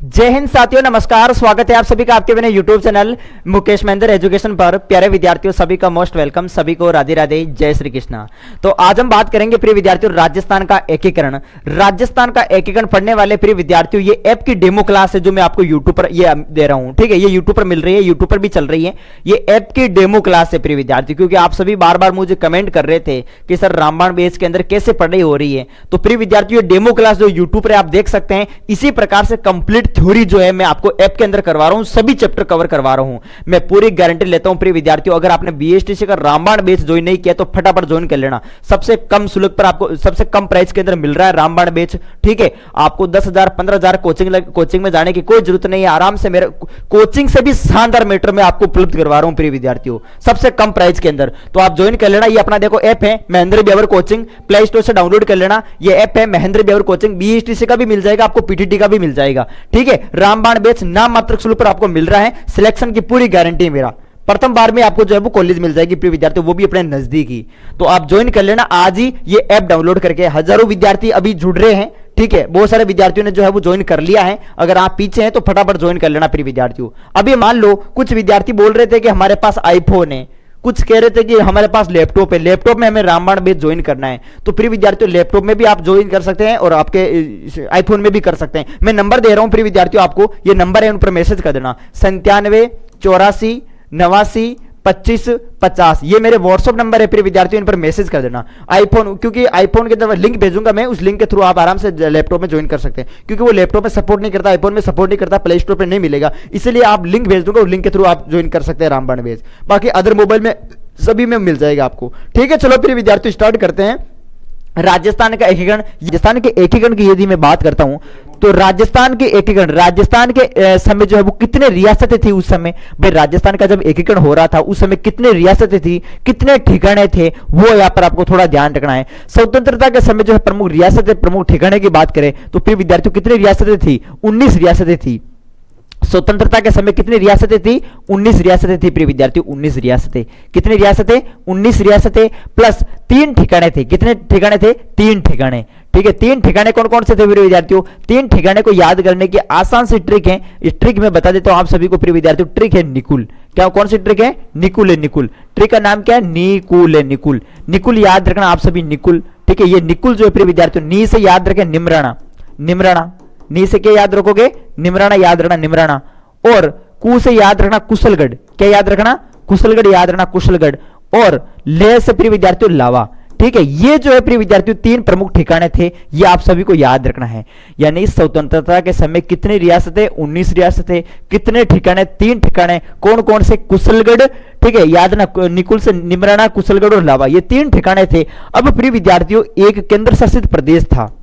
जय हिंद साथियों, नमस्कार। स्वागत है आप सभी का आपके अपने YouTube channel Mukesh Mahendra education पर। प्यारे विद्यार्थियों, सभी का मोस्ट वेलकम। सभी को राधे राधे, जय श्री कृष्णा। तो आज हम बात करेंगे प्रिय विद्यार्थियों राजस्थान का एकीकरण। राजस्थान का एकीकरण पढ़ने वाले प्रिय विद्यार्थियों, ये ऐप की डेमो क्लास है जो मैं आपको यूट्यूब पर ये दे रहा हूं। ठीक है, ये यूट्यूब पर मिल रही है, यूट्यूब पर भी चल रही है। ये ऐप की डेमो क्लास है प्रिय विद्यार्थी, क्योंकि आप सभी बार बार मुझे कमेंट कर रहे थे कि सर रामबाण बेस के अंदर कैसे पढ़ाई हो रही है। तो प्रिय विद्यार्थियों, ये डेमो क्लास जो यूट्यूब पर आप देख सकते हैं, इसी प्रकार से कंप्लीट थ्योरी जो है मैं आपको ऐप के अंदर करवा रहा हूं, सभी चैप्टर कवर करवा रहा हूं। मैं पूरी गारंटी लेता हूं प्रिय विद्यार्थियों, अगर आपने बीएसटीसी का रामबाण बेस ज्वाइन नहीं किया तो फटाफट ज्वाइन कर लेना। सबसे कम शुल्क पर आपको सबसे कम प्राइस के अंदर मिल रहा है रामबाण बेच। ठीक है, आपको 10,000 15,000 कोचिंग में जाने की कोई जरूरत नहीं है। आराम से मेरे कोचिंग से भी शानदार मैटर में आपको उपलब्ध करवा रहा हूं प्रिय विद्यार्थियों, सबसे कम प्राइस के अंदर। तो आप ज्वाइन कर लेना। ये अपना देखो ऐप है महेंद्र बेवर कोचिंग, प्ले स्टोर से डाउनलोड कर लेना। ये ऐप है महेंद्र बेवर कोचिंग, बीएसटीसी का भी मिल जाएगा आपको, पीटीटी का भी मिल जाएगा। ठीक है, रामबाण बेच नाम मात्र शुल्क पर आपको मिल रहा है। सिलेक्शन की पूरी गारंटी है मेरा। प्रथम बार में आपको जो है वो कॉलेज मिल जाएगी प्रिय विद्यार्थियों, वो भी अपने नजदीकी। तो आप ज्वाइन कर लेना आज ही ये ऐप डाउनलोड करके। हजारों विद्यार्थी अभी जुड़ रहे हैं। ठीक है, बहुत सारे विद्यार्थियों ने जो है वो ज्वाइन कर लिया है। अगर आप पीछे हैं तो फटाफट ज्वाइन कर लेना प्रिय विद्यार्थियों। अभी मान लो कुछ विद्यार्थी बोल रहे थे कि हमारे पास आईफोन है, कुछ कह रहे थे कि हमारे पास लैपटॉप है, लैपटॉप में हमें रामबाण बेस ज्वाइन करना है। तो प्रिय विद्यार्थियों, लैपटॉप में भी आप ज्वाइन कर सकते हैं और आपके आईफोन में भी कर सकते हैं। मैं नंबर दे रहा हूं प्रिय विद्यार्थियों आपको, ये नंबर है, उन पर मैसेज कर देना। 97 84 89 25 50, ये मेरे व्हाट्सएप नंबर है प्रिय विद्यार्थियों, इन पर मैसेज कर देना। आईफोन, क्योंकि आईफोन के अंदर लिंक भेजूंगा मैं, उस लिंक के थ्रू आप आराम से लैपटॉप में ज्वाइन कर सकते हैं, क्योंकि वो लैपटॉप में सपोर्ट नहीं करता, आईफोन में सपोर्ट नहीं करता, प्ले स्टोर पे नहीं मिलेगा। इसलिए आप लिंक भेज दूंगा, उस लिंक के थ्रू आप ज्वाइन कर सकते हैं रामबाण बेस। बाकी अदर मोबाइल में सभी में मिल जाएगा आपको। ठीक है, चलो प्रिय विद्यार्थियों स्टार्ट करते हैं। राजस्थान का एकीकरण, राजस्थान के एकीकरण की यदि मैं बात करता हूं तो राजस्थान के एकीकरण, राजस्थान के समय जो है वो कितने रियासतें थी उस समय। भाई राजस्थान का जब एकीकरण हो रहा था उस समय कितने रियासतें थी, कितने ठिकाने थे, वो यहां पर आपको थोड़ा ध्यान रखना है। स्वतंत्रता के समय जो है प्रमुख रियासतें, प्रमुख ठिकाने की बात करें तो प्रिय विद्यार्थियों कितनी रियासतें थी, 19 रियासतें थी। स्वतंत्रता के समय कितनी रियासतें थी, 19 रियासतें थी प्रिय विद्यार्थियों, 19 रियासतें। कितनी रियासतें, 19 रियासतें प्लस 3 ठिकाने थे। कितने ठिकाने थे, 3 ठिकाने। ठीक है, 3 ठिकाने कौन कौन से थे प्रिय विद्यार्थियों, 3 ठिकाने को याद करने की आसान सी ट्रिक है। इस ट्रिक में बता देता हूं आप सभी को प्रिय विद्यार्थियों, ट्रिक है निकुल। क्या, कौन सी ट्रिक है, निकुल है निकुल। ट्रिक का नाम क्या है, निकुल है निकुल। निकुल याद रखना आप सभी, निकुल। ठीक है, ये निकुल जो है प्रिय विद्यार्थियों, नी से याद रखें निमराना, निमराना। नी से क्या याद रखोगे, निमराना याद रखना, निमराना। और कु से याद रखना कुशलगढ़, क्या याद रखना, कुशलगढ़ याद रखना, कुशलगढ़। और लेह से प्रिय विद्यार्थियों लावा। ठीक है, ये जो है प्रिय विद्यार्थियों 3 प्रमुख ठिकाने थे, ये आप सभी को याद रखना है। यानी स्वतंत्रता के समय कितनी रियासतें, 19 रियासतें। कितने ठिकाने, 3 ठिकाने। कौन कौन से, कुशलगढ़, ठीक है याद ना, निकुल से निमराना, कुशलगढ़ और लावा, ये 3 ठिकाने थे। अब प्रिय विद्यार्थियों एक केंद्र शासित प्रदेश था,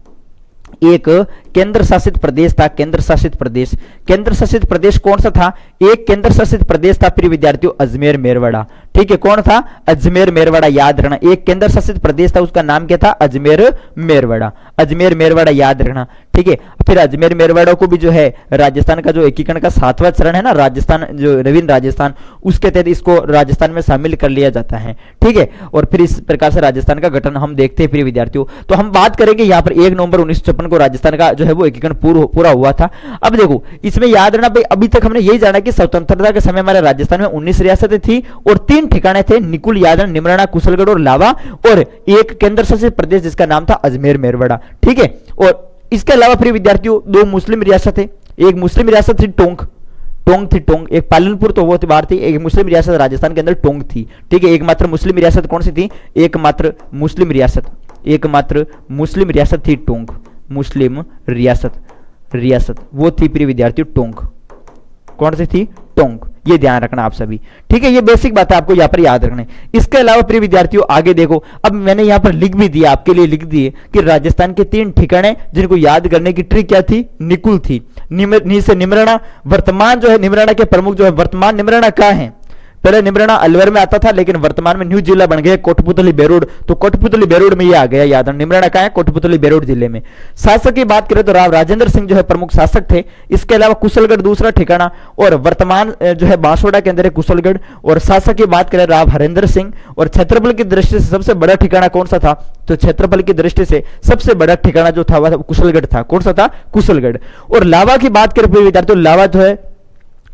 एक केंद्र शासित प्रदेश था, केंद्र शासित प्रदेश। केंद्र शासित प्रदेश कौन सा था, एक केंद्र शासित प्रदेश था प्रिय विद्यार्थियों अजमेर मेरवाड़ा। ठीक है, कौन था, अजमेर मेरवाड़ा याद रखना। एक केंद्र शासित प्रदेश था, उसका नाम क्या था, अजमेर मेरवाड़ा। अजमेर मेरवाड़ा याद रखना। ठीक है, फिर अजमेर मेरवाड़ा को भी जो है राजस्थान का जो एकीकरण का 7वां चरण है ना, राजस्थान जो नवीन राजस्थान, उसके तहत इसको राजस्थान में शामिल कर लिया जाता है। ठीक है, और फिर इस प्रकार से राजस्थान का गठन हम देखते हैं प्रिय विद्यार्थियों। तो हम बात करेंगे यहाँ पर 1 नवंबर 1956 को राजस्थान का जो है वो एकीकरण पूरा हुआ था। अब देखो इसमें याद रखना भाई, अभी तक हमने यही जाना कि स्वतंत्रता के समय हमारे राजस्थान में 19 रियासतें थी और 3 ठिकाने थे, निकुल, यादव, निमराना, कुशलगढ़ और लावा, और एक केंद्र शासित प्रदेश जिसका नाम था अजमेर मेरवाड़ा। ठीक है, और इसके अलावा प्रिय विद्यार्थियों 2 मुस्लिम रियासतें, एक मुस्लिम रियासत थी टोंक, टोंक थी टोंक, एक पालनपुर तो वो बाहर थी, एक मुस्लिम रियासत राजस्थान के अंदर टोंक थी। ठीक है, एकमात्र मुस्लिम रियासत कौन सी थी, एकमात्र मुस्लिम रियासत, एकमात्र मुस्लिम रियासत थी टोंक, मुस्लिम रियासत वो थी प्रिय विद्यार्थियों टोंक। कौन सी थी, टोंक। ये ध्यान रखना आप सभी। ठीक है, ये बेसिक बात है आपको यहाँ पर याद रखना है। इसके अलावा प्रिय विद्यार्थियों आगे देखो, अब मैंने यहाँ पर लिख भी दिया, आपके लिए लिख दिए कि राजस्थान के 3 ठिकाने जिनको याद करने की ट्रिक क्या थी, निकुल थी। नी से निमराना, वर्तमान जो है निमराना के प्रमुख जो है वर्तमान निमराना कहाँ है, पहले निमराना अलवर में आता था, लेकिन वर्तमान में न्यू जिला बन गया कोटपुतली बेरूड। तो कोटपुतली बेरूड में ये आ गया याद। निमराना कहां है? कोटपुतली बेरूड जिले में। शासक की बात करें तो राव राजेंद्र सिंह जो है प्रमुख शासक थे। इसके अलावा कुशलगढ़ दूसरा ठिकाना, और वर्तमान जो है बांसवाड़ा के अंदर है कुशलगढ़। और शासक की बात करें राव हरेंद्र सिंह। और क्षेत्रफल की दृष्टि से सबसे बड़ा ठिकाना कौन सा था? तो क्षेत्रफल की दृष्टि से सबसे बड़ा ठिकाना जो था वह कुशलगढ़ था। कौन सा था? कुशलगढ़। और लावा की बात करें विद्यार्थियों, लावा जो है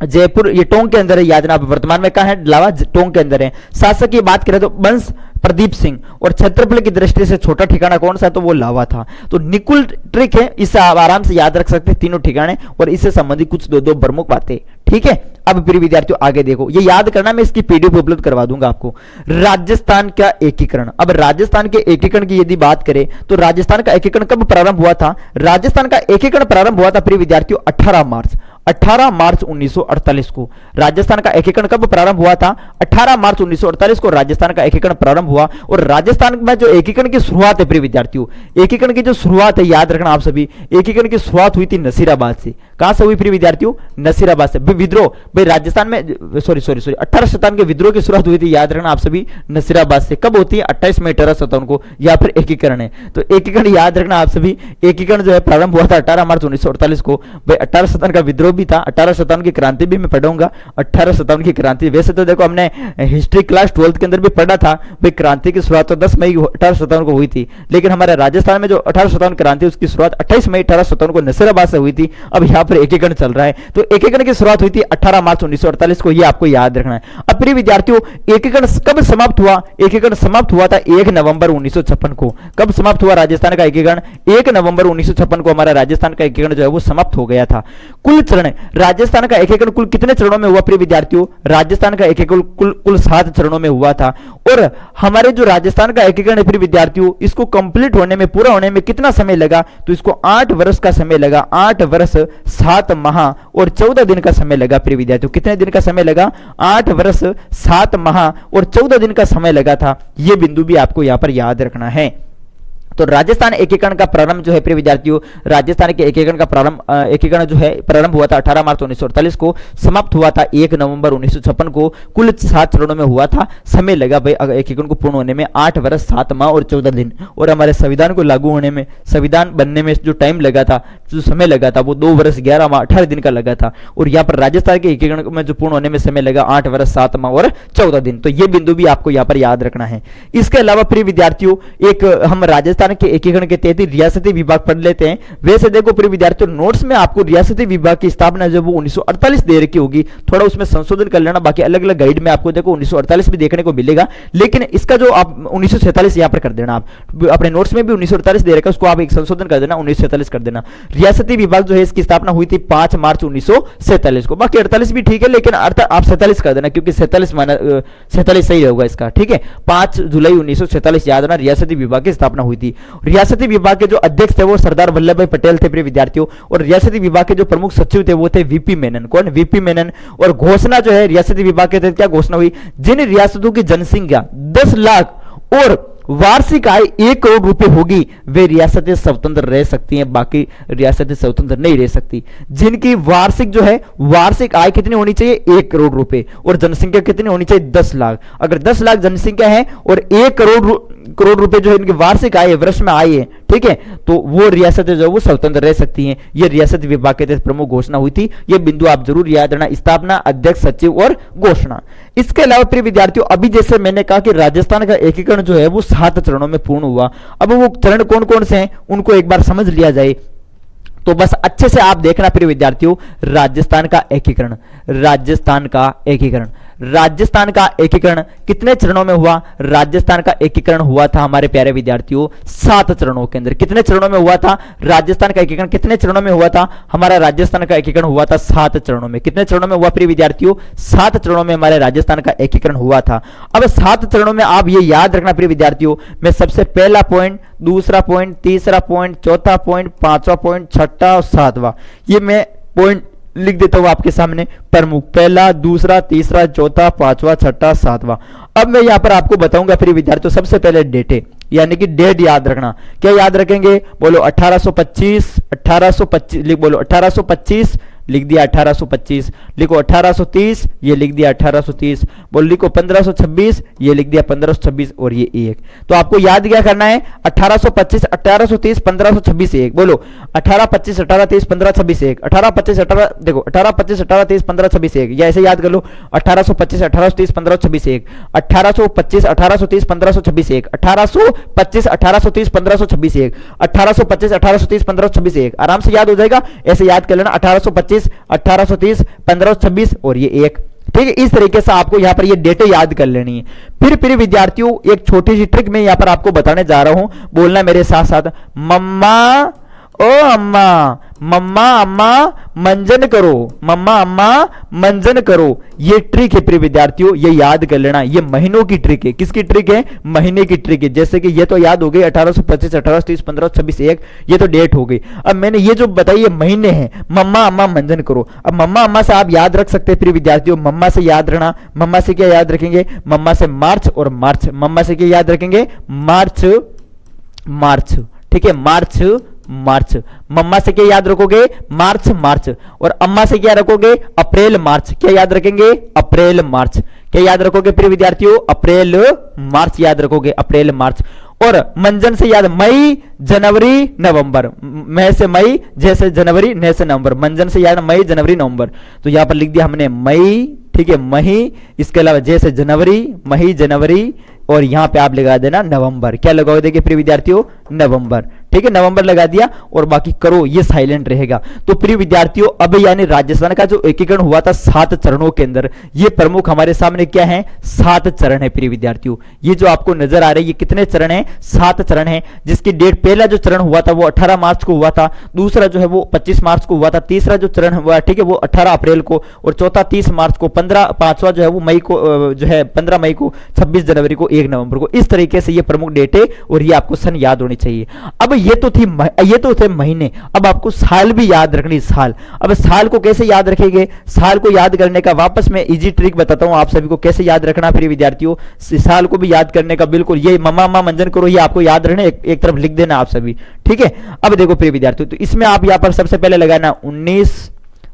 जयपुर, ये टोंक के अंदर है, याद रखना। वर्तमान में कहां है? लावा टोंक के अंदर है। शासक की बात करें तो बंस प्रदीप सिंह। और क्षेत्रफल की दृष्टि से छोटा ठिकाना कौन सा? तो वो लावा था। तो निकुल ट्रिक है, इसे आप आराम से याद रख सकते हैं तीनों ठिकाने, और इससे संबंधित कुछ दो प्रमुख बातें। ठीक है, अब प्रिय विद्यार्थियों आगे देखो, ये याद करना, मैं इसकी पीडीएफ उपलब्ध करवा दूंगा आपको। राजस्थान का एकीकरण। अब राजस्थान के एकीकरण की यदि बात करें तो राजस्थान का एकीकरण कब प्रारंभ हुआ था? राजस्थान का एकीकरण प्रारंभ हुआ था प्रिय विद्यार्थियों 18 मार्च 1948 को। राजस्थान का एकीकरण कब प्रारंभ हुआ था? 18 मार्च 1948 को राजस्थान का एकीकरण प्रारंभ हुआ। और राजस्थान में जो एकीकरण की शुरुआत है प्रिय विद्यार्थियों, एकीकरण की जो शुरुआत है याद रखना आप सभी, एकीकरण की शुरुआत हुई थी नसीराबाद से। कहां से हुई प्रिय विद्यार्थियों? नसीराबाद से। विद्रोह भाई राजस्थान में सॉरी 18 शताब्दी के विद्रोह की शुरुआत हुई थी, याद रखना आप सभी, नसीराबाद से। कब होती है? 28 मई 1857 को। या फिर एकीकरण है, तो एकीकरण याद रखना आप सभी, एकीकरण जो है प्रारंभ हुआ था 18 मार्च 1948 को। भाई 18 शताब्दी का विद्रोह भी था, 18 शताब्दी की क्रांति भी मैं पढ़ूंगा। 18 शताब्दी की क्रांति, वैसे तो देखो हमने हिस्ट्री क्लास 12th के अंदर भी पढ़ा था भाई, क्रांति की शुरुआत तो 10 मई 18 शताब्दी को हुई थी, लेकिन हमारे राजस्थान में जो 18 शताब्दी क्रांति उसकी शुरुआत 28 मई 18 शताब्दी को नसीराबाद से हुई थी। अब यहाँ पर एकीकरण चल रहा है, तो एकीकरण की शुरुआत हुई थी 18 मार्च 1948 को, ये आपको याद रखना है। अब प्रिय विद्यार्थियों एकीकरण कब समाप्त हुआ? एकीकरण समाप्त हुआ था 1 नवंबर 1956 को। कब समाप्त हुआ राजस्थान का एकीकरण? 1 नवंबर 1956 को हमारा राजस्थान का एकीकरण जो है वो समाप्त हो गया था। कुल चरण, राजस्थान का एकीकरण कुल कितने चरणों में हुआ प्रिय विद्यार्थियों? राजस्थान का एकीकरण कुल 7 चरणों में हुआ था। और हमारे जो राजस्थान का एकीकरण है प्रिय विद्यार्थियों, इसको कंप्लीट होने में, पूरा होने में कितना समय लगा? तो इसको 8 वर्ष का समय लगा। 8 वर्ष 7 माह और 14 दिन का समय लगा प्रिय विद्यार्थियों। कितने दिन का समय लगा? 8 वर्ष 7 माह और 14 दिन का समय लगा था। यह बिंदु भी आपको यहां पर याद रखना है। तो राजस्थान एकीकरण का प्रारंभ जो है प्रिय विद्यार्थियों, राजस्थान के एकीकरण का एकीकरण जो है प्रारंभ हुआ था 18 मार्च 1948 को, समाप्त हुआ था 1 नवंबर 1956 को। कुल 7 चरणों में हुआ था। समय लगा भाई एकीकरण को पूर्ण होने में 8 वर्ष 7 माह और 14 दिन। और हमारे संविधान को लागू होने में, संविधान बनने में जो टाइम लगा था, जो समय लगा था, वो 2 वर्ष 11 माह 18 दिन का लगा था। और यहाँ पर राजस्थान के एकीकरण में जो पूर्ण होने में समय लगा 8 वर्ष 7 माह और 14 दिन। तो ये बिंदु भी आपको यहाँ पर याद रखना है। इसके अलावा प्रिय विद्यार्थियों एक हम राजस्थान के एकीकरण के तहत रियासती विभाग पढ़ लेते हैं। वैसे देखो प्रिय विद्यार्थियों नोट्स में आपको रियासती विभाग की स्थापना जो वो 1948 दे रखी होगी, थोड़ा उसमें संशोधन कर लेना। बाकी अलग अलग गाइड में आपको देखो 1948 भी देखने को मिलेगा, लेकिन इसका जो आप 1947 यहां पर कर देना। आप अपने नोट्स में भी 1948 दे रखा है, उसको आप एक संशोधन कर देना, 1947 कर देना। रियासती विभाग जो है इसकी स्थापना हुई थी 5 मार्च 1947 को। बाकी 48 भी ठीक है, लेकिन आप 47 कर देना, क्योंकि 47 सही होगा इसका। ठीक है, 5 जुलाई 1947 याद रखना, रियासती विभाग की स्थापना हुई थी। रियासती विभाग के जो अध्यक्ष थे वो सरदार वल्लभ भाई पटेल थे प्रिय विद्यार्थियों। और रियासती विभाग के जो प्रमुख सचिव थे वो थे वीपी मेनन। कौन? वीपी मेनन। और घोषणा जो है रियासती विभाग के तहत क्या घोषणा हुई? जिन रियासतों की जनसंख्या 10 लाख और वार्षिक आय 1 करोड़ रुपए होगी वे रियासतें स्वतंत्र रह सकती हैं, बाकी रियासतें स्वतंत्र नहीं रह सकती। जिनकी वार्षिक जो है वार्षिक आय कितनी होनी चाहिए? 1 करोड़ रुपए। और जनसंख्या कितनी होनी चाहिए? 10 लाख। अगर 10 लाख जनसंख्या है और 1 करोड़ रुपए जो है इनकी वार्षिक आय वर्ष में आय है, ठीक है, तो वो रियासतें जो है वो स्वतंत्र रह सकती हैं। ये रियासत विभाग के तहत प्रमुख घोषणा हुई थी। ये बिंदु आप जरूर याद रखना, स्थापना, अध्यक्ष, सचिव और घोषणा। इसके अलावा प्रिय विद्यार्थियों अभी जैसे मैंने कहा कि राजस्थान का एकीकरण जो है वो 7 चरणों में पूर्ण हुआ। अब वो चरण कौन कौन से हैं उनको एक बार समझ लिया जाए, तो बस अच्छे से आप देखना प्रिय विद्यार्थियों। राजस्थान का एकीकरण, राजस्थान का एकीकरण, राजस्थान का एकीकरण कितने चरणों में हुआ? राजस्थान का एकीकरण हुआ था हमारे प्यारे विद्यार्थियों 7 चरणों के अंदर। कितने चरणों में हुआ था राजस्थान का एकीकरण? कितने चरणों में हुआ था हमारा राजस्थान का एकीकरण? हुआ था 7 चरणों में। कितने चरणों में हुआ प्रिय विद्यार्थियों? 7 चरणों में हमारे राजस्थान का एकीकरण हुआ था। अब 7 चरणों में आप ये याद रखना प्रिय विद्यार्थियों, मैं सबसे पहला पॉइंट, दूसरा पॉइंट, तीसरा पॉइंट, चौथा पॉइंट, 5वां पॉइंट, 6वां और 7वां, ये मैं पॉइंट लिख देता हूं आपके सामने प्रमुख। पहला, दूसरा, तीसरा, चौथा, 5वां, 6वां, 7वां। अब मैं यहां पर आपको बताऊंगा प्रिय विद्यार्थियों सबसे पहले डेटे, यानी कि डेट याद रखना। क्या याद रखेंगे? बोलो 1825 बोलो 1825 लिख दिया 1825, लिखो 1830, ये लिख दिया 1830, बोल लिखो 1526, ये लिख दिया 1526 और ये 1। तो आपको याद क्या करना है, 1825 1830 1526 1, बोलो 1825 1830 1526 1, 1825 18 देखो 1825 1830 1526 1, या ऐसे याद कर लो 1825 1830 1526 1, 1825 1830 1526 1, 1825 1830 1526 1, 1825 1830 1526 1, आराम से याद हो जाएगा। ऐसे याद कर लेना 1825 1830 1526 और ये 1। ठीक है, इस तरीके से आपको यहां पर ये डेटे याद कर लेनी है। फिर विद्यार्थियों एक छोटी सी ट्रिक मैं यहां पर आपको बताने जा रहा हूं, बोलना मेरे साथ साथ, मम्मा ओ अम्मा, मम्मा अम्मा मंजन करो, मम्मा अम्मा मंजन करो। ये ट्रिक है प्रिय विद्यार्थियों, ये याद कर लेना। ये महीनों की ट्रिक है। किसकी ट्रिक है? महीने की ट्रिक है। जैसे कि ये तो याद हो गई 1825 1830 1526 1, ये तो डेट हो गई। अब मैंने ये जो बताई ये महीने हैं, मम्मा अम्मा मंजन करो। अब मम्मा अम्मा से आप याद रख सकते हैं प्रिय विद्यार्थियों, मम्मा से याद रखना। मम्मा से क्या याद रखेंगे? मम्मा से मार्च और मार्च। मम्मा से क्या याद रखेंगे? मार्च मार्च। ठीक है, मार्च मार्च। मम्मा से क्या याद रखोगे? मार्च मार्च। और अम्मा से क्या रखोगे? अप्रैल मार्च। क्या याद रखेंगे? अप्रैल मार्च। क्या याद रखोगे प्रिय विद्यार्थियों? अप्रैल मार्च याद रखोगे, अप्रैल मार्च। और मंजन से याद मई जनवरी नवंबर। मई से मई, जैसे जनवरी, ने से नवंबर। मंजन से याद मई जनवरी नवंबर। तो यहां पर लिख दिया हमने मई, ठीक है, मही। इसके अलावा जैसे जनवरी, मही जनवरी, और यहां पे आप लगा देना नवंबर। क्या लगाओ देखिए प्रिय विद्यार्थियों? नवंबर। ठीक है, नवंबर लगा दिया और बाकी करो, ये साइलेंट रहेगा। तो प्रिय विद्यार्थियों अब यानी राजस्थान का जो एकीकरण हुआ था 7 चरणों के अंदर, ये प्रमुख हमारे सामने क्या है? 7 चरण है प्रिय विद्यार्थियों। ये जो आपको नजर आ रहे हैं ये कितने चरण है? 7 चरण है, जिसकी डेट, पहला जो चरण हुआ था वो 18 मार्च को हुआ था, दूसरा जो है वो 25 मार्च को हुआ था, तीसरा जो चरण हुआ, ठीक है, वो 18 अप्रैल को, और चौथा 30 मार्च को, पांचवा जो है वो मई को, जो है 15 मई को, 26 जनवरी को, 1 नवंबर को। इस तरीके से ये प्रमुख डेट है और ये आपको सन याद होनी चाहिए। अब ये तो थे महीने, अब आपको साल भी याद रखनी। साल, अब साल को कैसे याद रखेंगे? साल को याद करने का वापस मैं इजी ट्रिक बताता हूं आप सभी को कैसे याद रखना प्रिय विद्यार्थियों। साल को भी याद करने का बिल्कुल, ये मम्मा अम्मा मंजन करो, ये आपको याद रखना, एक तरफ लिख देना आप सभी। ठीक है, अब देखो प्रिय विद्यार्थियों, तो इसमें आप यहां पर सबसे पहले लगाना 19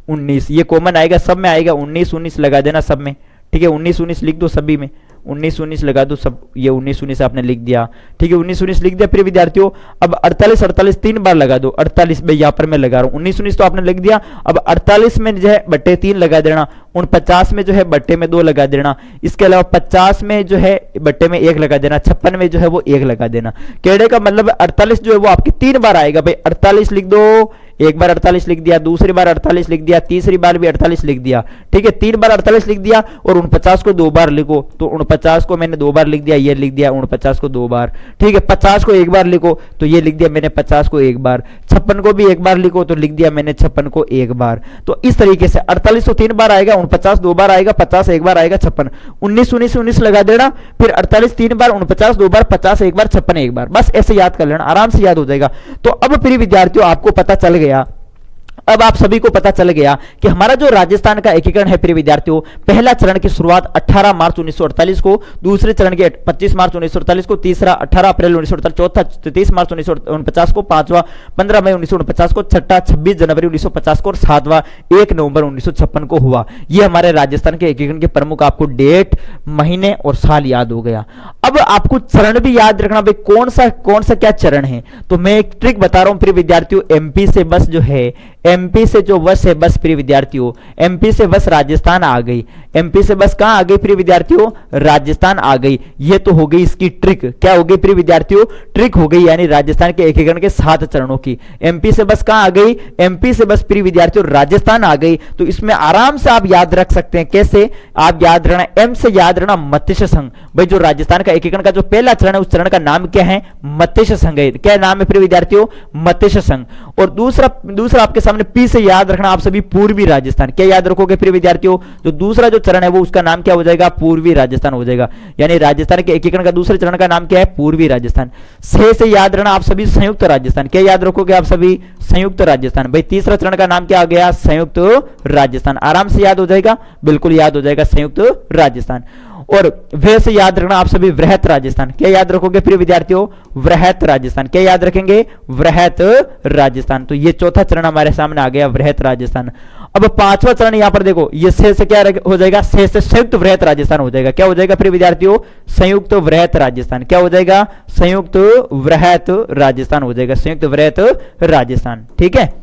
19, ये कॉमन आएगा, सब में आएगा, 19 19 लगा देना सब में। ठीक है, 19 19 लिख दो सभी में, 19 19 लगा दो सब। ये 19 19 आपने लिख दिया। ठीक है, 19 19 लिख दिया प्रिय विद्यार्थियों। अब 48 48 3 बार लगा दो। 48 में यहां पर मैं लगा रहा हूं, 19 19 तो आपने लिख दिया। अब 48 में जो है बट्टे 3 लगा देना, 49 में जो है बट्टे में 2 लगा देना। इसके अलावा 50 में जो है बट्टे में 1 लगा देना, 56 में जो है वो 1 लगा देना। कहने का मतलब 48 जो है वो आपकी 3 बार आएगा भाई। 48 लिख दो, एक बार 48 लिख दिया, दूसरी बार 48 लिख दिया, तीसरी बार भी 48 लिख दिया। ठीक है, 3 बार 48 लिख दिया। और 49 को 2 बार लिखो, तो 49 को मैंने 2 बार लिख दिया, ये लिख दिया 49 को 2 बार। ठीक है, 50 को 1 बार लिखो, तो ये लिख दिया मैंने 50 को 1 बार। 56 को भी 1 बार लिखो, तो लिख दिया मैंने 56 को 1 बार। तो इस तरीके से 48 तो 3 बार आएगा, 49 2 बार आएगा, 50 1 बार आएगा, 56 19 19 19 लगा देना। फिर 48 3 बार, 49 2 बार, 50 1 बार, 56 1 बार। बस ऐसे याद कर लेना, आराम से याद हो जाएगा। तो अब प्रिय विद्यार्थियों आपको पता चल गया, अब आप सभी को पता चल गया कि हमारा जो राजस्थान का एकीकरण है प्रिय विद्यार्थियों, पहला चरण की शुरुआत 18 मार्च 1948 को, दूसरे चरण के 25 मार्च 1948 को, तीसरा 18 अप्रैल 1948, चौथा 30 मार्च 1949 को, पांचवा 15 मई 1949 को, छठा 26 जनवरी 1950 को, और सातवां 1 नवंबर 1956 को हुआ। ये हमारे राजस्थान के एकीकरण के प्रमुख आपको डेट, महीने और साल याद हो गया। अब आपको चरण भी याद रखना भाई, कौन सा क्या चरण है। तो मैं एक ट्रिक बता रहा हूं प्रिय विद्यार्थियों, एमपी से बस जो है, एमपी से जो बस है, बस प्रिय विद्यार्थियों, एमपी से बस राजस्थान आ गई। एमपी से बस कहां आ गई प्रिय विद्यार्थियों? राजस्थान आ गई। ये तो हो गई इसकी ट्रिक। क्या हो गई प्रिय विद्यार्थियों? ट्रिक हो गई, यानी राजस्थान के एकीकरण के 7 चरणों की। एमपी से बस कहां आ गई? एमपी से बस प्रिय विद्यार्थियों राजस्थान आ गई। तो इसमें आराम से आप याद रख सकते हैं। कैसे आप याद रखना? एम से याद रखना मत्स्य संघ। भाई जो राजस्थान का एकीकरण का जो पहला चरण है, उस चरण का नाम क्या है? मत्स्य संघ है। क्या नाम है प्रिय विद्यार्थियों? मत्स्य संघ। और दूसरा आपके सामने पी से याद रखना आप सभी, पूर्वी राजस्थान। क्या याद रखोगे प्रिय विद्यार्थियों? जो दूसरा जो चरण है वो उसका नाम क्या हो जाएगा? पूर्वी राजस्थान हो जाएगा। यानी राजस्थान के एकीकरण का दूसरे चरण का नाम क्या है? पूर्वी राजस्थान। से याद रखना आप सभी, संयुक्त राजस्थान। क्या याद रखोगे आप सभी? संयुक्त राजस्थान। भाई तीसरा चरण का नाम क्या आ गया? संयुक्त राजस्थान। आराम से याद हो जाएगा, बिल्कुल याद हो जाएगा, संयुक्त राजस्थान। और वे से याद रखना आप सभी वृहत राजस्थान। क्या याद रखोगे प्रिय विद्यार्थियों? वृहत राजस्थान। क्या याद रखेंगे? वृहत राजस्थान। तो ये चौथा चरण हमारे सामने आ गया, वृहत राजस्थान। अब पांचवा चरण यहां पर देखो, ये से क्या हो जाएगा? से संयुक्त वृहत राजस्थान हो जाएगा। क्या हो जाएगा प्रिय विद्यार्थियों? संयुक्त वृहत राजस्थान। क्या हो जाएगा? संयुक्त वृहत राजस्थान हो जाएगा, संयुक्त वृहत राजस्थान। ठीक है।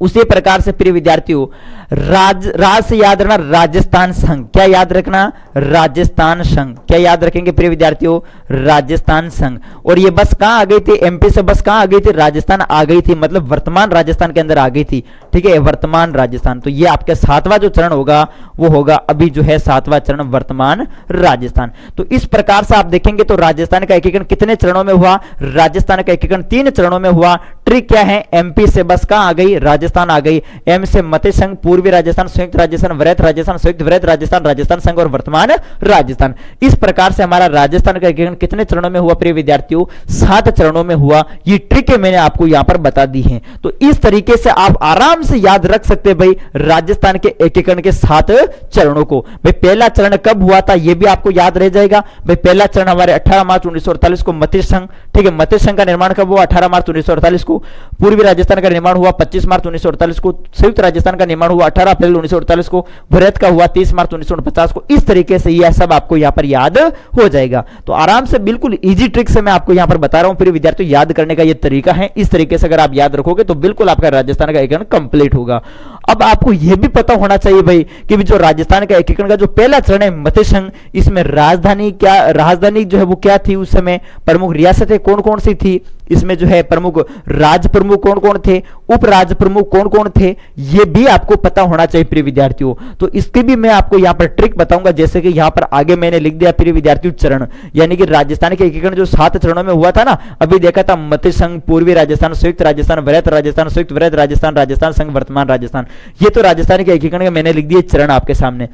उसी प्रकार से प्रिय विद्यार्थियों राज से याद रखना राजस्थान संघ। क्या याद रखना? राजस्थान संघ। क्या याद रखेंगे प्रिय विद्यार्थियों? राजस्थान संघ। और ये बस कहां आ गई थी? एमपी से बस कहां आ गई थी? राजस्थान आ गई थी, मतलब वर्तमान राजस्थान के अंदर आ गई थी। ठीक है, वर्तमान राजस्थान। तो ये आपका सातवां जो चरण होगा वो होगा अभी जो है सातवां चरण, वर्तमान राजस्थान। तो इस प्रकार से आप देखेंगे तो राजस्थान का एकीकरण कितने चरणों में हुआ? राजस्थान का एकीकरण 3 चरणों में हुआ। ट्रिक क्या है? एमपी से बस कहां आ गई? राजस्थान आ गई। एम से मध्य संघ, पूर्वी राजस्थान, संयुक्त राजस्थान, वृहत राजस्थान, संयुक्त वृहत राजस्थान, राजस्थान संघ और वर्तमान राजस्थान। इस प्रकार से हमारा राजस्थान का एकीकरण कितने चरणों में हुआ प्रिय विद्यार्थियों? 7 चरणों में हुआ। ये ट्रिक है मैंने आपको यहां पर बता दी है। तो इस तरीके से आप आराम से याद रख सकते हैं भाई राजस्थान के एकीकरण के 7 चरणों को। भाई पहला चरण कब हुआ था ये भी आपको याद रह जाएगा। भाई पहला चरण हमारे 18 मार्च 1948 को मध्य संघ। ठीक है, मध्य संघ का निर्माण कब हुआ? 18 मार्च 1948 को। पूर्वी राजस्थान का निर्माण हुआ 25 मार्च 1948 को। संयुक्त राजस्थान का निर्माण हुआ 18 अप्रैल 1948 को। वृहत का हुआ 30 मार्च 1949 को। इस तरीके से यह सब आपको यहां पर याद हो जाएगा। तो आराम से बिल्कुल इजी ट्रिक से मैं आपको यहां पर बता रहा हूं, फिर विद्यार्थियों याद करने का यह तरीका है। इस तरीके से अगर आप याद रखोगे तो बिल्कुल आपका राजस्थान का एकीकरण कंप्लीट होगा। अब आपको यह भी पता होना चाहिए भाई कि जो राजस्थान का एकीकरण का जो पहला चरण है मध्य संघ, इसमें राजधानी जो है वो क्या थी उस समय? प्रमुख रियासतें कौन कौन सी थी? इसमें जो है प्रमुख राज प्रमुख कौन कौन थे? उप राज प्रमुख कौन कौन थे? ये भी आपको पता होना चाहिए प्रिय विद्यार्थियों। तो इसकी भी मैं आपको यहां पर ट्रिक बताऊंगा, जैसे कि यहां पर आगे मैंने लिख दिया प्रिय विद्यार्थियों चरण, यानी कि राजस्थान के एकीकरण जो 7 चरणों में हुआ था ना, अभी देखा था मध्य संघ, पूर्वी राजस्थान, संयुक्त राजस्थान, वृहत राजस्थान, संयुक्त वृहत राजस्थान, राजस्थान संघ, वर्तमान राजस्थान। ये तो राजस्थान के एकीकरण के मैंने लिख दिए चरण आपके सामने।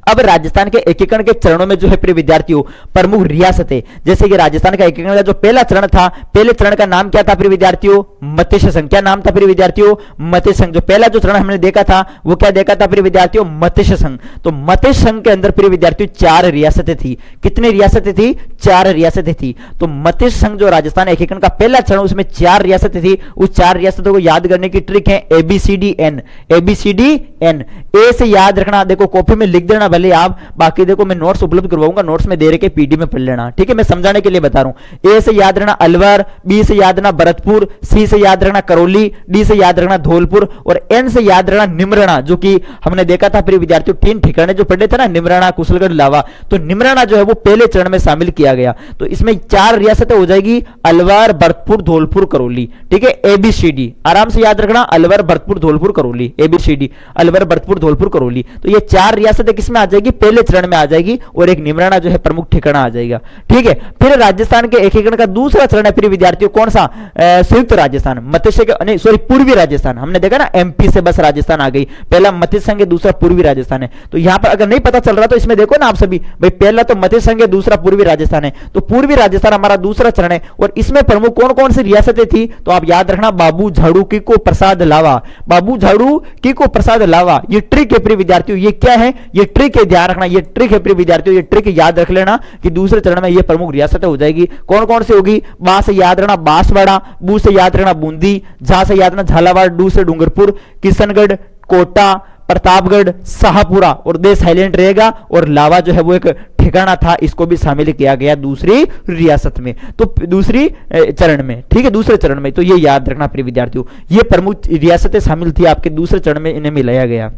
अब राजस्थान के एकीकरण के चरणों में जो है प्रिय विद्यार्थियों प्रमुख रियासतें, जैसे कि राजस्थान का एकीकरण का जो पहला चरण था, पहले चरण का नाम क्या था प्रिय विद्यार्थियों? मत्स्य संघ। क्या नाम था प्रिय विद्यार्थियों? मत्स्य संघ। जो पहला जो चरण हमने देखा था वो क्या देखा था प्रिय विद्यार्थियों? मत्स्य संघ। तो मत्स्य संघ के अंदर प्रिय विद्यार्थियों 4 रियासतें थी। कितनी रियासतें थी? 4 रियासतें थी। तो मत्स्य संघ जो राजस्थान एकीकरण का पहला चरण, उसमें 4 रियासतें थी। उस 4 रियासतों को याद करने की ट्रिक है ABCDN। ABCDN। ए से याद रखना, देखो कॉपी में लिख देना भले आप, बाकी देखो मैं नोट्स उपलब्ध करवाऊंगा, नोट्स में दे रखे पीडी में पढ़ लेना। ठीक है, मैं समझाने के लिए बता रहा हूं। ए से याद रखना अलवर, बी से याद रखना भरतपुर, सी से याद रखना करौली, डी से याद रखना धौलपुर और एन से याद रखना निमराना, जो कि हमने देखा था प्रिय विद्यार्थियों 3 ठिकाने जो पढ़े थे ना, निमराना, कुशलगढ़, लावा। तो निमराना जो है वो पहले चरण में शामिल किया गया। तो इसमें 4 रियासतें हो जाएगी, अलवर, भरतपुर, धौलपुर, करौली। ठीक है, ABCD आराम से याद रखना, अलवर, भरतपुर, धौलपुर, करौली। ABCD अलवर, भरतपुर, धौलपुर, करौली। तो ये 4 रियासतें किसमें आ जाएगी? पहले चरण में आ जाएगी और एक निमराना जो है प्रमुख ठिकाना आ जाएगा। ठीक है, फिर राजस्थान के एकीकरण का दूसरा चरण है प्रिय विद्यार्थियों कौन सा? संयुक्त राजस्थान, मत्स्य नहीं सॉरी पूर्वी राजस्थान। हमने देखा ना MP से बस राजस्थान आ गई, पहला मत्स्य संघ है, दूसरा पूर्वी राजस्थान है। तो यहां पर अगर नहीं पता चल रहा तो इसमें देखो ना आप सभी, भाई पहला तो मत्स्य संघ है, दूसरा पूर्वी राजस्थान है। तो पूर्वी राजस्थान हमारा दूसरा चरण है और इसमें प्रमुख कौन कौन सी रियासतें थी? तो आप याद रखना, बाबू झाड़ू कीको प्रसाद लावा, बाबू झाड़ू कीको प्रसाद लावा। ये ट्रिक है प्रिय विद्यार्थियों। ये क्या है? ये ट्रिक है, ध्यान रखना, ये ट्रिक है प्रिय विद्यार्थियों। ये ट्रिक याद रख लेना कि दूसरे चरण में ये प्रमुख रियासतें हो जाएगी। कौन कौन सी होगी? बा से याद रखना बांसवाड़ा, बू से याद रखना बूंदी, झा से याद रखना झालावाड़, डू से डूंगरपुर, किशनगढ़, कोटा, प्रतापगढ़, शाहपुरा और दे साइलेंट रहेगा। और लावा जो है वो एक ठिकाना था, इसको भी शामिल किया गया दूसरी रियासत में, तो दूसरी चरण में। ठीक है, दूसरे चरण में। तो ये याद रखना प्रिय विद्यार्थियों, ये प्रमुख रियासतें शामिल थी आपके दूसरे चरण में, इन्हें मिलाया गया।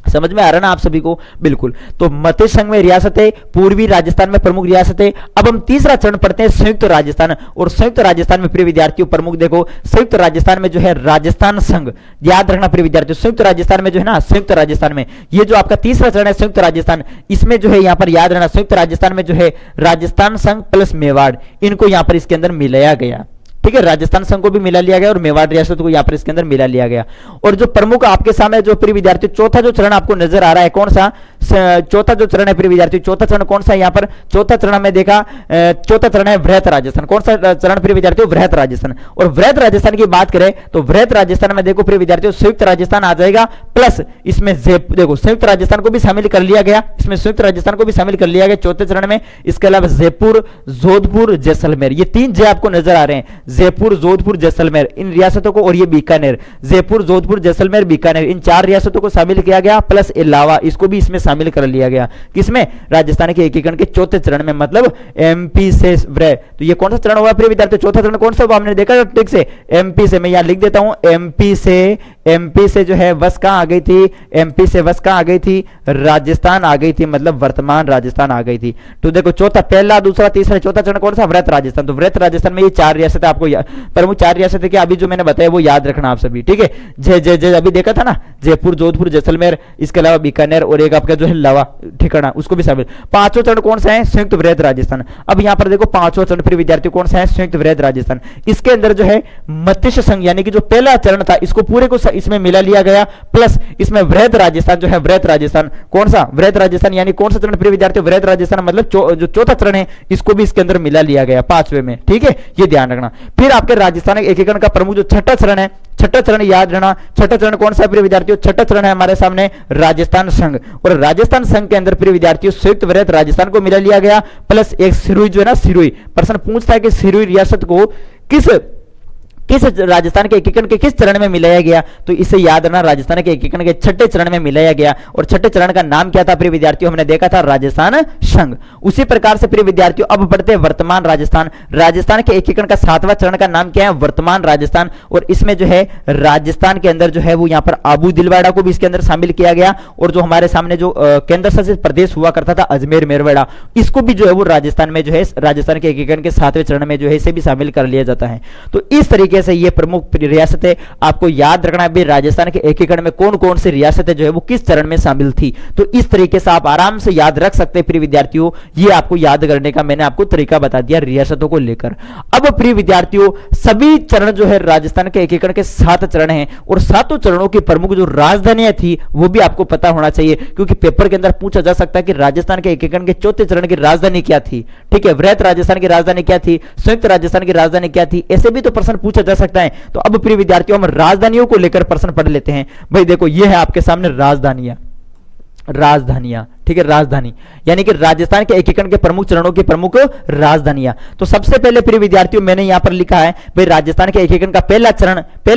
समझ में आ रहा ना आप सभी को? बिल्कुल। तो मत्स्य संघ में रियासतें, पूर्वी राजस्थान में प्रमुख रियासतें। अब हम तीसरा चरण पढ़ते हैं संयुक्त राजस्थान। और संयुक्त राजस्थान में प्रिय विद्यार्थियों प्रमुख देखो, संयुक्त राजस्थान में जो है राजस्थान संघ, याद रखना प्रिय विद्यार्थियों, संयुक्त राजस्थान में जो है ना, संयुक्त राजस्थान में ये जो आपका तीसरा चरण है संयुक्त राजस्थान, इसमें जो है यहां पर याद रखना संयुक्त राजस्थान में जो है राजस्थान संघ प्लस मेवाड़, इनको यहां पर इसके अंदर मिलाया गया। ठीक है, राजस्थान संघ को भी मिला लिया गया और मेवाड़ रियासत को यहां पर इसके अंदर मिला लिया गया। और जो प्रमुख आपके सामने जो प्रिय विद्यार्थी चौथा जो चरण आपको नजर आ रहा है कौन सा? चौथा जो चरण है प्रिय विद्यार्थियों, चौथा चरण कौन सा है यहाँ पर, चौथा चरण में देखा, चौथा चरण है वृहत राजस्थान। कौन सा चरण प्रिय विद्यार्थियों, वृहत राजस्थान। और वृहत राजस्थान की बात करें तो वृहत राजस्थान में देखो प्रिय विद्यार्थियों संयुक्त राजस्थान आ जाएगा, प्लस इसमें देखो संयुक्त राजस्थान को भी शामिल कर लिया गया, इसमें संयुक्त राजस्थान को भी शामिल कर लिया गया चौथे चरण में। इसके अलावा जयपुर, जोधपुर, जैसलमेर, ये 3 जय आपको नजर आ रहे हैं, जयपुर, जोधपुर, जैसलमेर, इन रियासतों को, और ये बीकानेर, जयपुर, जोधपुर, जैसलमेर, बीकानेर, इन 4 रियासतों को शामिल किया गया, प्लस इलावा इसको भी इसमें शामिल कर लिया गया। किसमें, राजस्थान के एकीकरण के चौथे चरण में, मतलब एमपी से वृह। तो ये कौन सा चरण हुआ प्रिय विद्यार्थियों, चौथा चरण कौन सा हुआ, हमने देखा ठीक से, एमपी से। मैं यहां लिख देता हूं, एमपी से जो है वस कहां आ गई थी, एमपी से वस कहां आ गई थी, राजस्थान आ गई थी, मतलब वर्तमान राजस्थान आ गई थी। तो देखो चौथा, पहला, दूसरा, तीसरा, चौथा चरण कौन सा, वृहत राजस्थान। तो वृहत राजस्थान में ये 4 रियासतें आपको प्रमुख 4 रियासतें क्या अभी जो मैंने बताया वो याद रखना आप सभी, ठीक है। जय जय जय अभी देखा था ना, जयपुर, जोधपुर, जैसलमेर, इसके अलावा बीकानेर, और एक आपका जो है लावा ठिकाना, उसको भी शामिल। 5वां चरण कौन सा है, संयुक्त वृहत राजस्थान। अब यहां पर देखो 5वां चरण प्रिय विद्यार्थियों कौन सा है, संयुक्त वृहत राजस्थान। इसके अंदर जो है मत्स्य संघ यानी कि जो पहला चरण था इसको पूरे को इसमें मिला लिया गया, प्लस इसमें वृहत राजस्थान जो है, वृहत राजस्थान कौन सा, वृहत राजस्थान यानी कौन सा चरण प्रिय विद्यार्थियों, वृहत राजस्थान, मतलब जो चौथा चरण है इसको भी इसके अंदर मिला लिया गया 5वें में, ठीक है, ये ध्यान रखना। फिर आपके राजस्थान एकीकरण का प्रमुख जो छठा चरण है, छठा चरण याद रहना, छठा चरण कौन सा है प्रिय विद्यार्थियों, छठा चरण है हमारे सामने राजस्थान संघ। और राजस्थान संघ के अंदर प्रिय विद्यार्थियों संयुक्त वृहत राजस्थान को मिला लिया गया, प्लस एक सिरोही जो है ना, सिरोही, प्रश्न पूछता है कि सिरोही रियासत को किस राजस्थान के एकीकरण के किस चरण में मिलाया गया, तो इसे याद रखना, राजस्थान के एकीकरण के छठे चरण में मिलाया गया। और छठे चरण का नाम क्या था प्रिय विद्यार्थियों, हमने देखा था राजस्थान संघ। उसी प्रकार से प्रिय विद्यार्थियों अब बढ़ते हैं वर्तमान राजस्थान। राजस्थान के एकीकरण का 7वां चरण का नाम क्या है, वर्तमान राजस्थान। और इसमें जो है राजस्थान के अंदर जो है वो यहाँ पर आबू दिलवाड़ा को भी इसके अंदर शामिल किया गया, और जो हमारे सामने जो केंद्र शासित प्रदेश हुआ करता था अजमेर मेरवाड़ा, इसको भी जो है वो राजस्थान में जो है, राजस्थान के एकीकरण के 7वें चरण में जो है इसे भी शामिल कर लिया जाता है। तो इस तरीके से ये प्रमुख रियासतें आपको याद रखना है भाई, राजस्थान के एकीकरण में कौन कौन सी रियासतें जो है वो किस चरण में शामिल थी। तो इस तरीके से आप आराम से याद रख सकते हैं प्रिय विद्यार्थियों, ये आपको याद करने का मैंने आपको तरीका बता दिया रियासतों को लेकर। अब प्रिय विद्यार्थियों सभी चरण जो है राजस्थान के एकीकरण के 7 चरण हैं, और 7 चरणों की प्रमुख जो राजधानियां थी वो भी आपको पता होना चाहिए, क्योंकि पेपर के अंदर पूछा जा सकता है कि राजस्थान के एकीकरण के चौथे चरण की राजधानी क्या थी, ठीक है, वृहत राजस्थान की राजधानी क्या थी, संयुक्त राजस्थान की राजधानी क्या थी, ऐसे भी तो प्रश्न पूछा जा सकता है। तो अब प्रिय विद्यार्थियों हम राजधानियों को लेकर प्रश्न पढ़ लेते हैं। भाई देखो ये है आपके सामने राजधानियां, ठीक है, राजधानी यानी कि राजस्थान के एकीकरण के प्रमुख चरणों की प्रमुख राजधानियां। तो सबसे पहले प्रिय विद्यार्थियों मैंने यहां पर लिखा है भाई राजस्थान के एकीकरण का पहला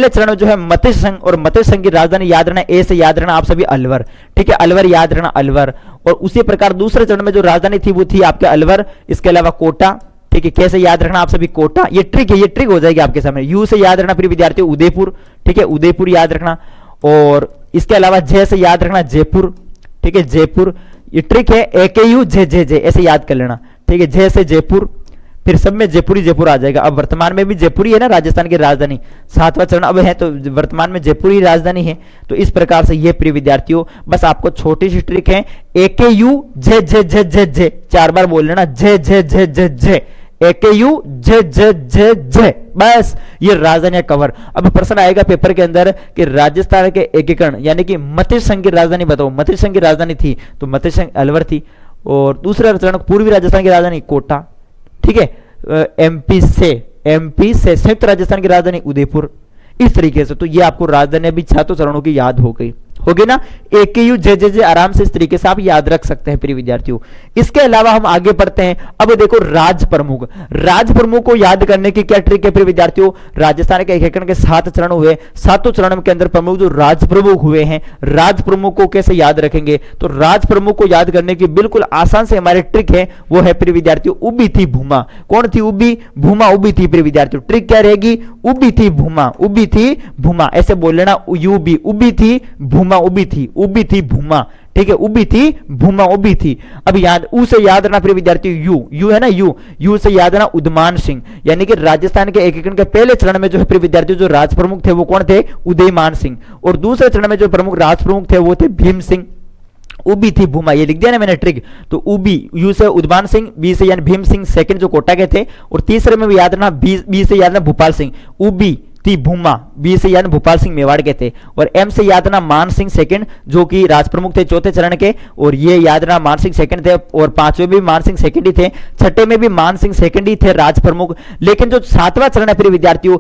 चरण जो है मत्स्य संघ, और मत्स्य संघ की राजधानी याद रखना, ए से याद रखना आप सभी अलवर, ठीक है, अलवर याद रखना, अलवर। और उसी प्रकार दूसरे चरण में जो राजधानी थी वो थी आपके अलवर, इसके अलावा कोटा, ठीक है, कैसे याद रखना आप सभी, कोटा, ये ट्रिक है, ये ट्रिक हो जाएगी आपके सामने। यू से याद रखना प्रिय विद्यार्थियों उदयपुर, ठीक है, उदयपुर याद रखना। और इसके अलावा जय से याद रखना जयपुर, ठीक है, जयपुर, ये ट्रिक है, AKU जय जय जय ऐसे याद कर लेना, ठीक है, जय से जयपुर, फिर सब में जयपुर आ जाएगा। अब वर्तमान में भी जयपुर ही है ना राजस्थान की राजधानी, 7वां चरण अब है तो वर्तमान में जयपुर ही राजधानी है। तो इस प्रकार से ये प्रिय विद्यार्थियों बस आपको छोटी सी ट्रिक है, AKU जय जय जय जय जय 4 बार बोल लेना, जय जय जय जय जय, AKU जय जय जय जय, बस ये राजधानी कवर। अब प्रश्न आएगा पेपर के अंदर कि राजस्थान के एकीकरण यानी कि मत्स्य संघ की राजधानी बताओ, मत्स्य संघ की राजधानी थी तो मत्स्य संघ अलवर थी, और दूसरा चरण पूर्वी राजस्थान की राजधानी कोटा, ठीक है, एमपी से संयुक्त राजस्थान की राजधानी उदयपुर, इस तरीके से। तो ये आपको राजधानी भी 7 चरणों की याद हो गई, होगी ना, AKU जय जय जय आराम से इस तरीके से आप याद रख सकते हैं प्रिय विद्यार्थियों। इसके अलावा हम आगे बढ़ते हैं। अब देखो राज प्रमुख को याद करने की क्या ट्रिक है प्रिय विद्यार्थियों, राजस्थान के एकीकरण के 7 चरण हुए, 7 चरण के अंदर प्रमुख जो राज प्रमुख हुए हैं, राज प्रमुख को कैसे याद रखेंगे, तो राज प्रमुख को याद करने की बिल्कुल आसान से हमारी ट्रिक है, वो है प्रिय विद्यार्थियों उबी थी भूमा। कौन थी उबी, भूमा उबी थी प्रिय विद्यार्थियों। ट्रिक क्या रहेगी, उबी थी भूमा, ऐसे बोल लेना, उबी थी भूमा, उबी थी भूमा, ठीक है, उबी थी भूमा, उबी थी। अब याद ऊ से याद रखना प्रिय विद्यार्थी, यू है ना, यू से याद रखना उदमान सिंह, यानी कि राजस्थान के एकीकरण के पहले चरण में जो है प्रिय विद्यार्थी जो राज प्रमुख थे वो कौन थे, उदयमान सिंह। और दूसरे चरण में जो प्रमुख राज प्रमुख थे वो थे भीम सिंह। उबी थी भूमा, ये लिख दिया ना मैंने ट्रिक। तो उबी, यू से उदमान सिंह, बी से यानी भीम सिंह सेकंड जो कोटा के थे, और तीसरे में भी याद रखना बी से याद रखना भोपाल सिंह। उबी थी भूमा, बी से यानी भोपाल सिंह मेवाड़ के थे, और एम से याद रखना मान सिंह सेकंड जो कि राज प्रमुख थे चौथे चरण के, और ये याद रखना मान सिंह सेकंड थे, और पांचवें भी मान सिंह सेकंड ही थे, छठे में भी मान सिंह सेकंड ही थे राज प्रमुख। लेकिन जो सातवां चरण है प्रिय विद्यार्थियों,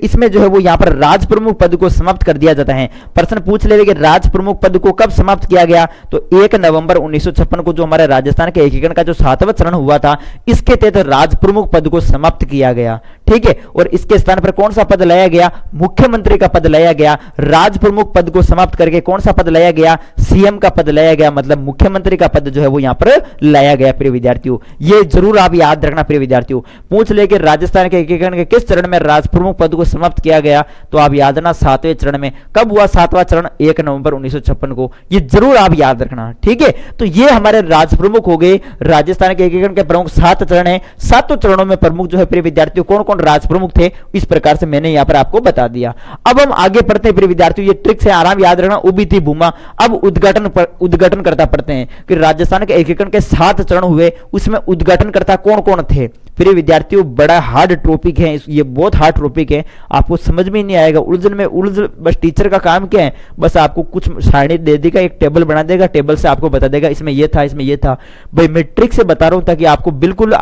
इसमें जो है वो यहां पर राज प्रमुख पद को समाप्त कर दिया जाता है। प्रश्न पूछ ले कि राज प्रमुख पद को कब समाप्त किया गया, तो 1 नवंबर 1956 को जो हमारे राजस्थान के एकीकरण का जो सातवां चरण हुआ था, इसके तहत राज प्रमुख पद को समाप्त किया गया। ठीक है, और इसके स्थान पर कौन सा पद लाया गया, मुख्यमंत्री का पद लाया गया। राज प्रमुख पद को समाप्त करके कौन सा पद लाया गया, सीएम का पद लाया गया, मतलब मुख्यमंत्री का पद जो है वो यहां पर लाया गया प्रिय विद्यार्थियों। ये जरूर आप याद रखना प्रिय विद्यार्थियों। पूछ ले कि राजस्थान के एकीकरण के किस चरण में राज प्रमुख पद को समाप्त किया गया, तो आप याद रखना सातवें चरण में। कब हुआ सातवां चरण, 1 नवंबर 1956 को। ये जरूर आप याद रखना। ठीक है, तो ये हमारे राज प्रमुख हो गए। राजस्थान के एकीकरण के प्रमुख 7 चरण है, 7 चरणों में प्रमुख जो है प्रिय विद्यार्थियों कौन कौन राज प्रमुख थे, इस प्रकार से मैंने यहां पर आपको बता दिया। अब हम आगे पढ़ते हैं प्रिय विद्यार्थियों, ये ट्रिक से आराम याद रखना। उबी थी भूमा। अब उद्घाटन करता पढ़ते हैं कि राजस्थान के एकीकरण के 7 चरण हुए, उसमें उद्घाटन करता कौन कौन थे प्रिय विद्यार्थियों। बड़ा हार्ड टॉपिक है, ये बहुत हार्ड टॉपिक है, आपको समझ में नहीं आएगा, उलझन में उलझ। बस टीचर का काम क्या है, बस आपको कुछ सारणी दे देगा, एक टेबल बना देगा, टेबल से आपको बता देगा इसमें ये था, इसमें ये था। भाई मैं ट्रिक से बता रहा हूं ताकि आपको बिल्कुल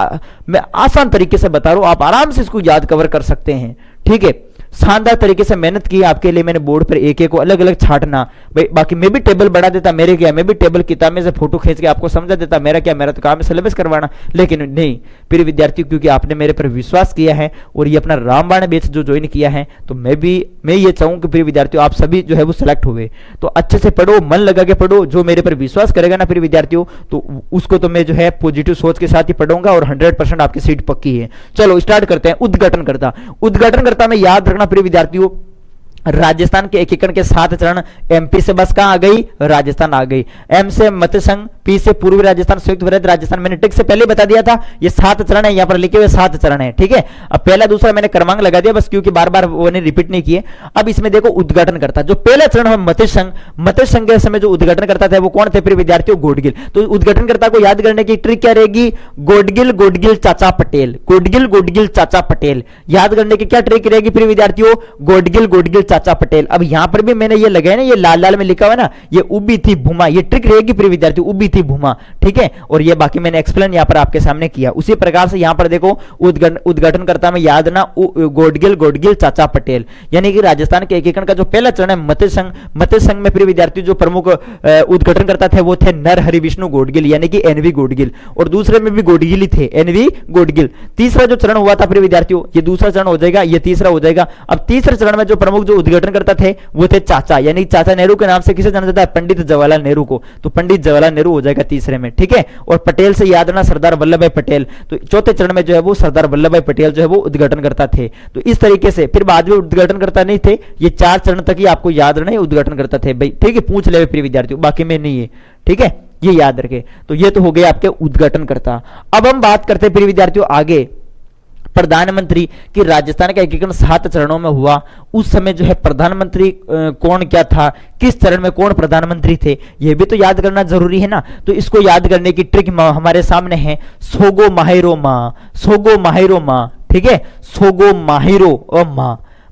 मैं आसान तरीके से बता रहा हूं, आप आराम से इसको याद कवर कर सकते हैं। ठीक है, शानदार तरीके से मेहनत की आपके लिए मैंने बोर्ड पर एक एक को अलग अलग छाटना। भाई बाकी मैं भी टेबल बना देता, मेरे क्या, मैं भी टेबल किताब में से फोटो खींच के आपको समझा देता, मेरा क्या, मेरा तो काम है सिलेबस करवाना। लेकिन नहीं प्रिय विद्यार्थियों, क्योंकि आपने मेरे पर विश्वास किया है और ये अपना रामबाण बैच जो ज्वाइन किया है, तो मैं ये चाहूँ कि प्रिय विद्यार्थियों आप सभी जो है वो सिलेक्ट हुए, तो अच्छे से पढ़ो, मन लगा के पढ़ो। जो मेरे पर विश्वास करेगा ना प्रिय विद्यार्थियों, तो उसको तो मैं जो है पॉजिटिव सोच के साथ ही पढ़ूंगा और 100% आपकी सीट पक्की है। चलो स्टार्ट करते हैं। उद्घाटन करता में याद रखना प्रिय विद्यार्थियों, राजस्थान के एकीकरण के 7 चरण। एमपी से बस कहां आ गई, राजस्थान आ गई। एम से मत्स्य संघ, पी से पूर्वी राजस्थान, संयुक्त वृहद राजस्थान। मैंने टिक से पहले बता दिया था, ये 7 चरण है, यहां पर लिखे हुए 7 चरण है। ठीक है, अब पहला दूसरा मैंने क्रमांक लगा दिया बस, क्योंकि बार बार वो रिपीट नहीं किए। अब इसमें देखो उद्घाटन करता, जो पहला चरण है मत्स्य संघ, मत्स्य संघ के समय जो उद्घाटन करता था वो कौन थे प्रिय विद्यार्थियों, गोडगिल। तो उद्घाटन करता को याद करने की ट्रिक क्या रहेगी, गोडगिल चाचा पटेल, गोडगिल चाचा पटेल। याद करने की क्या ट्रिक रहेगी प्रिय विद्यार्थियों, गोडगिल चाचा पटेल। अब यहां पर भी मैंने ये लगाया ना, ये लाल लाल में लिखा हुआ ना, ये उबी थी भूमा, ये ट्रिक रहेगी प्रिय विद्यार्थी, उबी थी भूमा। ठीक है, और ये बाकी मैंने एक्सप्लेन यहां पर आपके सामने किया। उसी प्रकार से यहां पर देखो उद्घाटन करता में याद ना, गोडगिल चाचा पटेल, यानी कि राजस्थान के एकीकरण का जो पहला चरण है मत्स्य संघ में प्रिय विद्यार्थी जो प्रमुख उद्घाटन करता थे वो थे नर हरि विष्णु गोडगिल, यानी कि एनवी गोडगिल, और दूसरे में भी गोडगिल ही थे, एनवी गोडगिल। तीसरा जो चरण हुआ था प्रिय विद्यार्थियों, ये दूसरा चरण हो जाएगा, ये तीसरा हो जाएगा। अब तीसरे चरण में जो प्रमुख जो उद्घाटन करता थे वो थे चाचा, यानी चाचा नेहरू के नाम से किसे जाना जाता है, पंडित जवाहरलाल नेहरू को, तो पंडित जवाहरलाल नेहरू हो जाएगा तीसरे में। ठीक है, और पटेल से याद रखना सरदार वल्लभ भाई पटेल, तो चौथे चरण में जो है वो सरदार वल्लभ भाई पटेल जो है वो उद्घाटन करता थे। तो इस तरीके से फिर बाद में उद्घाटन करता नहीं थे, ये 4 चरण तक ही आपको याद रखना, उद्घाटन करता थे भाई। ठीक है, पूछ ले प्रिय विद्यार्थियों, बाकी में नहीं है। ठीक है, ये याद रखे। तो ये तो हो गए आपके उद्घाटन करता। अब हम बात करते हैं प्रिय विद्यार्थियों आगे प्रधानमंत्री की। राजस्थान का एकीकरण 7 चरणों में हुआ, उस समय जो है प्रधानमंत्री कौन क्या था, किस चरण में कौन प्रधानमंत्री थे, यह भी तो याद करना जरूरी है ना। तो इसको याद करने की ट्रिक हमारे सामने है, सोगो माहिरो माँ। ठीक है, सोगो माहिरो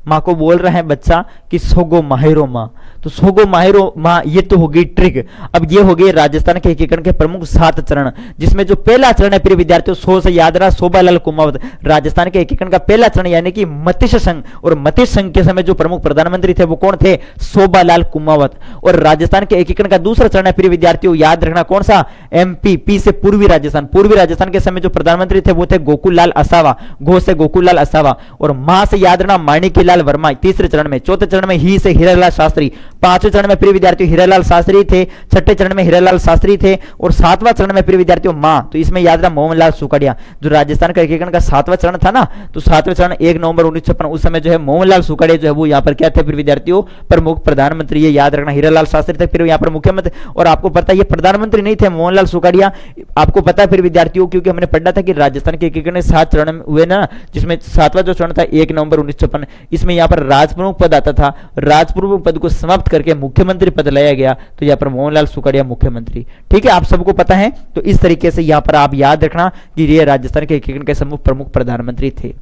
माँ को बोल रहा है बच्चा कि सोगो माहिरो माँ, तो सोगो माहिरो माँ, ये तो हो गई ट्रिक। अब ये हो गई राजस्थान के एकीकरण के प्रमुख 7 चरण, जिसमें जो पहला चरण है प्रिय विद्यार्थियों, 100 से याद रहा, शोभालाल कुमावत। राजस्थान के एकीकरण का पहला चरण यानी कि मत्स्य संघ, और मत्स्य संघ के समय जो प्रमुख प्रधानमंत्री थे वो कौन थे, शोभालाल कुमावत। और राजस्थान के एकीकरण का दूसरा चरण है प्रिय विद्यार्थियों, याद रखना कौन सा, एमपी, पी से पूर्वी राजस्थान के समय जो प्रधानमंत्री थे वो थे गोकुललाल असावा, गो से गोकुललाल असावा। और मां से याद रखना माणिक्यलाल वर्मा तीसरे चरण में। चौथे चरण में ही से हीरालाल शास्त्री, पांचवें चरण में प्रिय विद्यार्थियों हीरालाल शास्त्री थे, छठे चरण में हीरालाल शास्त्री थे, और सातवां चरण में प्रिय विद्यार्थियों मां, तो इसमें याद रहा मोहनलाल सुखाड़िया। जो राजस्थान का एकीकरण का 7वां चरण था ना, तो 7वें चरण 1 नवंबर 1956, उस समय जो है मोहनलाल सुखाड़िया जो है वो यहाँ पर क्या थे प्रिय विद्यार्थियों, प्रमुख प्रधानमंत्री। ये याद रखना, हीरालाल शास्त्री थे, फिर यहाँ पर मुख्यमंत्री। और आपको पता है ये प्रधानमंत्री नहीं थे मोहनलाल सुखाड़िया, आपको पता है फिर विद्यार्थियों, क्योंकि हमने पढ़ा था कि राजस्थान के एकीकरण 7 चरण हुए ना, जिसमें 7वां जो चरण था 1 नवंबर 1956, इसमें यहाँ पर राजप्रमुख पद आता था, राजप्रमुख पद को समाप्त करके मुख्यमंत्री पद लाया गया, तो यहाँ पर मोहनलाल सुखाड़िया मुख्यमंत्री। ठीक है, आप सबको पता है। तो इस तरीके से यहाँ पर आप याद रखना कि ये राजस्थान के एकीकरण के प्रमुख प्रधानमंत्री थे।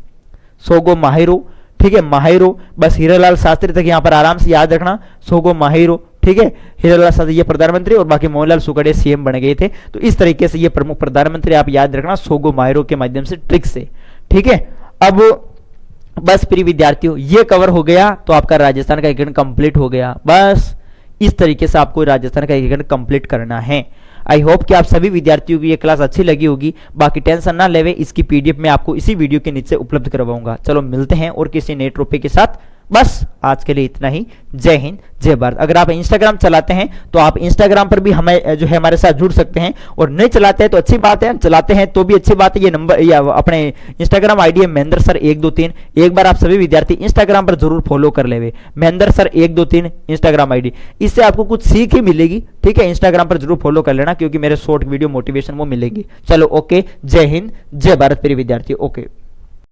सोगो माहिरो, ठीक है, माहिरो, बस हीरालाल शास्त्री तक यहाँ पर आराम से याद रखना, सोगो माहिरो, ठीक है। हीरालाल शास्त्री ये प्रधानमंत्री और बाकी मोहनलाल सुखड़े सीएम बन गए थे। तो इस तरीके से ये प्रमुख प्रधानमंत्री आप याद रखना सोगो माहिरो के माध्यम से, ट्रिक से, ठीक है। अब बस प्रिय विद्यार्थियों ये कवर हो गया तो आपका राजस्थान का एकीकरण कंप्लीट हो गया। बस इस तरीके से आपको राजस्थान का एकीकरण कंप्लीट करना है। आई होप कि आप सभी विद्यार्थियों को ये क्लास अच्छी लगी होगी। बाकी टेंशन ना लेवे, इसकी पीडीएफ मैं आपको इसी वीडियो के नीचे उपलब्ध करवाऊंगा। चलो मिलते हैं और किसी नए टॉपिक के साथ। बस आज के लिए इतना ही। जय हिंद, जय भारत। अगर आप इंस्टाग्राम चलाते हैं तो आप इंस्टाग्राम पर भी हमें जो है हमारे साथ जुड़ सकते हैं, और नहीं चलाते हैं तो अच्छी बात है, चलाते हैं तो भी अच्छी बात है। ये नंबर या अपने इंस्टाग्राम आईडी है महेंद्र सर 123। एक बार आप सभी विद्यार्थी इंस्टाग्राम पर जरूर फॉलो कर लेवे, महेंद्र सर 123 इंस्टाग्राम आईडी। इससे आपको कुछ सीख ही मिलेगी, ठीक है। इंस्टाग्राम पर जरूर फॉलो कर लेना क्योंकि मेरे शॉर्ट वीडियो मोटिवेशन वो मिलेगी। चलो ओके, जय हिंद, जय भारत प्रिय विद्यार्थी। ओके।